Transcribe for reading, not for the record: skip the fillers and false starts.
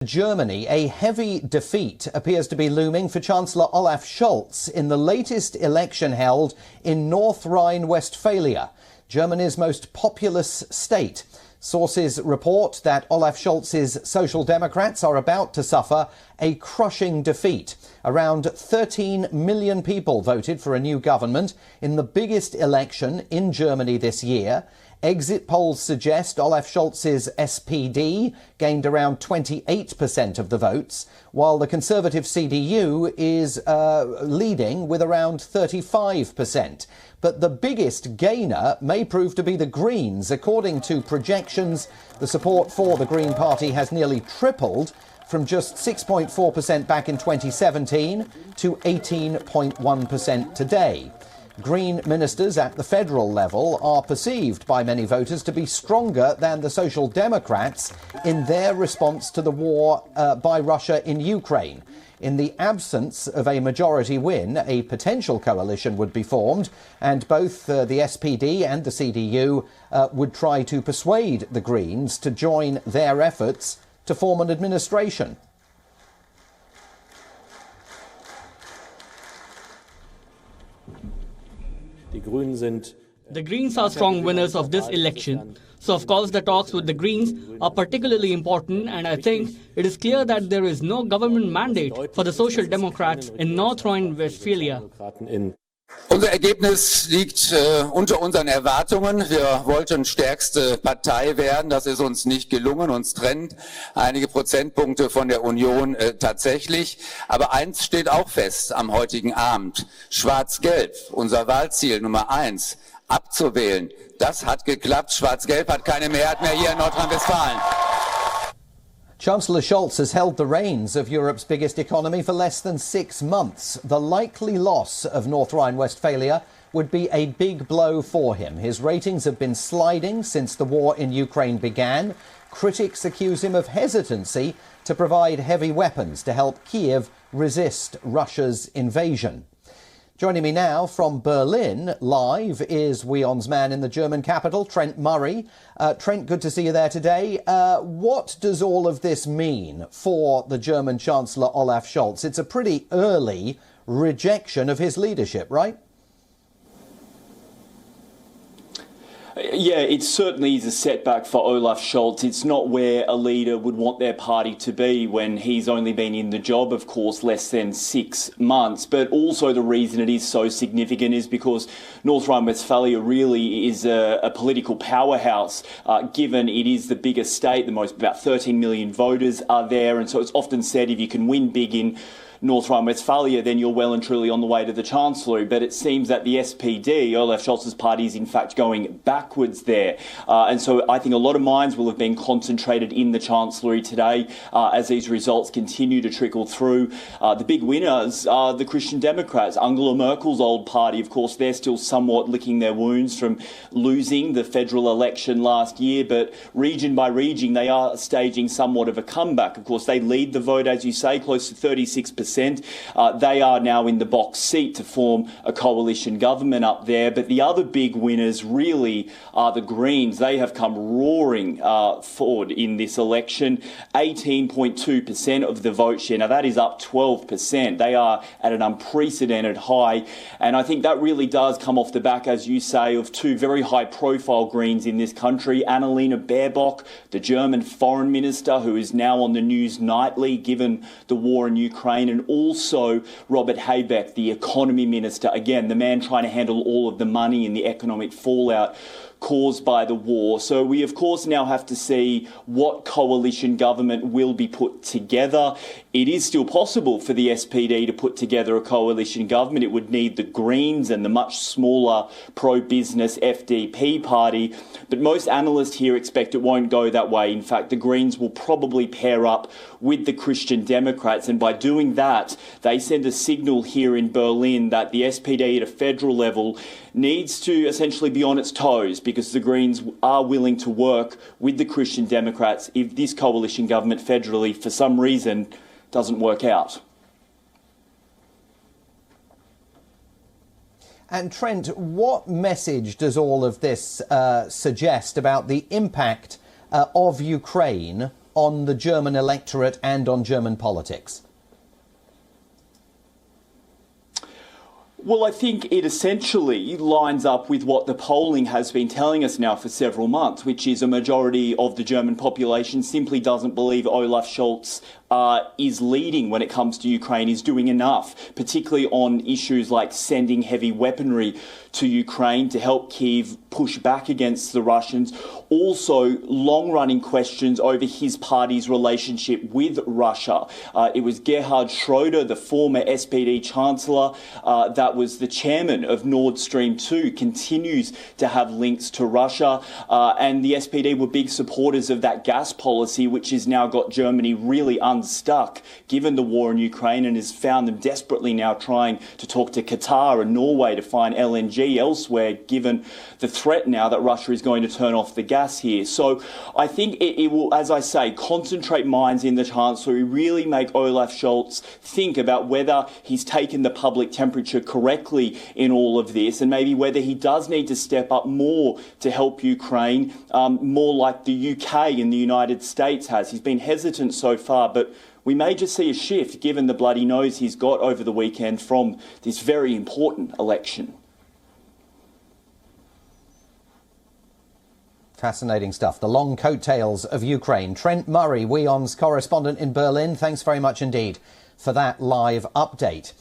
Germany, a heavy defeat appears to be looming for Chancellor Olaf Scholz in the latest election held in North Rhine-Westphalia, Germany's most populous state. Sources report that Olaf Scholz's Social Democrats are about to suffer a crushing defeat. Around 13 million people voted for a new government in the biggest election in Germany this year. Exit polls suggest Olaf Scholz's SPD gained around 28% of the votes, while the Conservative CDU is leading with around 35%. But the biggest gainer may prove to be the Greens. According to projections, the support for the Green Party has nearly tripled from just 6.4% back in 2017 to 18.1% today. Green ministers at the federal level are perceived by many voters to be stronger than the Social Democrats in their response to the war by Russia in Ukraine. In the absence of a majority win, a potential coalition would be formed, and both the SPD and the CDU would try to persuade the Greens to join their efforts to form an administration. The Greens are strong winners of this election. So, of course, the talks with the Greens are particularly important, and I think it is clear that there is no government mandate for the Social Democrats in North Rhine-Westphalia. Unser Ergebnis liegt unter unseren Erwartungen. Wir wollten stärkste Partei werden. Das ist uns nicht gelungen. Uns trennt einige Prozentpunkte von der Union tatsächlich. Aber eins steht auch fest am heutigen Abend. Schwarz-Gelb, unser Wahlziel Nummer 1, abzuwählen. Das hat geklappt. Schwarz-Gelb hat keine Mehrheit mehr hier in Nordrhein-Westfalen. Chancellor Scholz has held the reins of Europe's biggest economy for less than 6 months. The likely loss of North Rhine-Westphalia would be a big blow for him. His ratings have been sliding since the war in Ukraine began. Critics accuse him of hesitancy to provide heavy weapons to help Kiev resist Russia's invasion. Joining me now from Berlin, live, is WION's man in the German capital, Trent Murray. Trent, good to see you there today. What does all of this mean for the German Chancellor Olaf Scholz? It's a pretty early rejection of his leadership, right? Yeah, it certainly is a setback for Olaf Scholz. It's not where a leader would want their party to be when he's only been in the job, of course, less than 6 months. But also the reason it is so significant is because North Rhine-Westphalia really is a political powerhouse, given it is the biggest state, about 13 million voters are there. And so it's often said if you can win big in North Rhine-Westphalia, then you're well and truly on the way to the Chancellery. But it seems that the SPD, Olaf Scholz's party, is in fact going backwards there. And so I think a lot of minds will have been concentrated in the Chancellery today as these results continue to trickle through. The big winners are the Christian Democrats. Angela Merkel's old party, of course, they're still somewhat licking their wounds from losing the federal election last year. But region by region, they are staging somewhat of a comeback. Of course, they lead the vote, as you say, close to 36%. They are now in the box seat to form a coalition government up there. But the other big winners really are the Greens. They have come roaring forward in this election. 18.2% of the vote share. Now, that is up 12%. They are at an unprecedented high. And I think that really does come off the back, as you say, of two very high-profile Greens in this country. Annalena Baerbock, the German foreign minister, who is now on the news nightly, given the war in Ukraine, and also Robert Habeck, the economy minister, again, the man trying to handle all of the money and the economic fallout caused by the war. So we, of course, now have to see what coalition government will be put together. It is still possible for the SPD to put together a coalition government. It would need the Greens and the much smaller pro-business FDP party. But most analysts here expect it won't go that way. In fact, the Greens will probably pair up with the Christian Democrats. And by doing that, they send a signal here in Berlin that the SPD at a federal level needs to essentially be on its toes, because the Greens are willing to work with the Christian Democrats if this coalition government federally, for some reason, doesn't work out. And Trent, what message does all of this suggest about the impact of Ukraine on the German electorate and on German politics? Well, I think it essentially lines up with what the polling has been telling us now for several months, which is a majority of the German population simply doesn't believe Olaf Scholz is leading when it comes to Ukraine, is doing enough, particularly on issues like sending heavy weaponry to Ukraine to help Kyiv push back against the Russians. Also, long-running questions over his party's relationship with Russia. It was Gerhard Schröder, the former SPD Chancellor, that was the chairman of Nord Stream 2, continues to have links to Russia. And the SPD were big supporters of that gas policy, which has now got Germany really unstuck, given the war in Ukraine, and has found them desperately now trying to talk to Qatar and Norway to find LNG elsewhere, given the threat now that Russia is going to turn off the gas here. So I think it will, as I say, concentrate minds in the Chancellery, really make Olaf Scholz think about whether he's taken the public temperature correctly in all of this, and maybe whether he does need to step up more to help Ukraine, more like the UK and the United States has. He's been hesitant so far, but we may just see a shift given the bloody nose he's got over the weekend from this very important election. Fascinating stuff. The long coattails of Ukraine. Trent Murray, WION's correspondent in Berlin, thanks very much indeed for that live update.